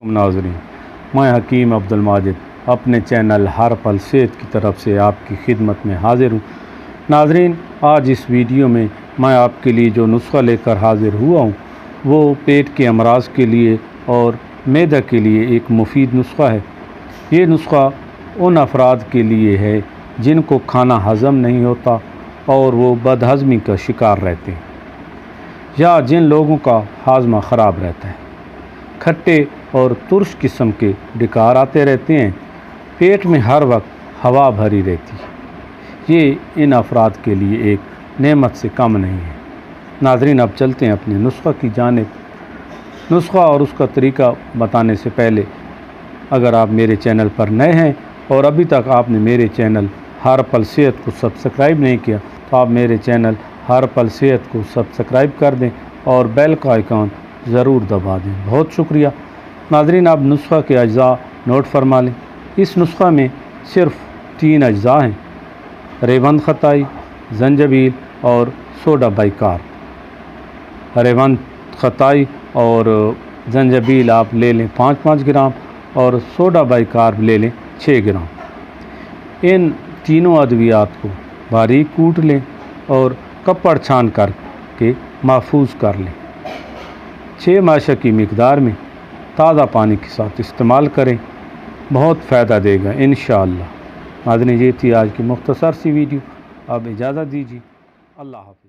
नाज़रीन, मैं हकीम अब्दुल माजिद अपने चैनल हर पल सेहत की तरफ से आपकी खिदमत में हाज़िर हूँ। नाज़रीन, आज इस वीडियो में मैं आपके लिए जो नुस्ख़ा लेकर हाज़िर हुआ हूँ वो पेट के अमराज के लिए और मैदा के लिए एक मुफीद नुस्ख़ा है। ये नुस्ख़ा उन अफराद के लिए है जिनको खाना हज़म नहीं होता और वो बदहज़मी का शिकार रहते हैं, या जिन लोगों का हाजमा ख़राब रहता है, खट्टे और तुर्श किस्म के डकार आते रहते हैं, पेट में हर वक्त हवा भरी रहती है। ये इन अफराद के लिए एक नेमत से कम नहीं है। नाज़रीन, अब चलते हैं अपने नुस्ख़ा की जानिब। नुस्ख़ा और उसका तरीका बताने से पहले अगर आप मेरे चैनल पर नए हैं और अभी तक आपने मेरे चैनल हर पल सेहत को सब्सक्राइब नहीं किया तो आप मेरे चैनल हर पल सेहत को सब्सक्राइब कर दें और बेल का आइकॉन ज़रूर दबा दें। बहुत शुक्रिया। नाज़रीन, आप नुस्ख़ा के अज्जा नोट फरमा लें। इस नुस्ख़ा में सिर्फ़ 3 अज्जा हैं: रेवंद खताई, जंजबील और सोडा बाइकार। रेवंद खताई और जंजबील आप ले लें 5-5 ग्राम और सोडा बाइकार ले लें 6 ग्राम। इन तीनों अद्वियात को बारीक कूट लें और कपड़ छान कर के महफूज कर लें। 6 माशा की मिकदार में ताज़ा पानी के साथ इस्तेमाल करें, बहुत फ़ायदा देगा इंशाअल्लाह। नाज़रीन, ये थी आज की मुख्तसर सी वीडियो। अब इजाज़त दीजिए। अल्लाह हाफ़िज़।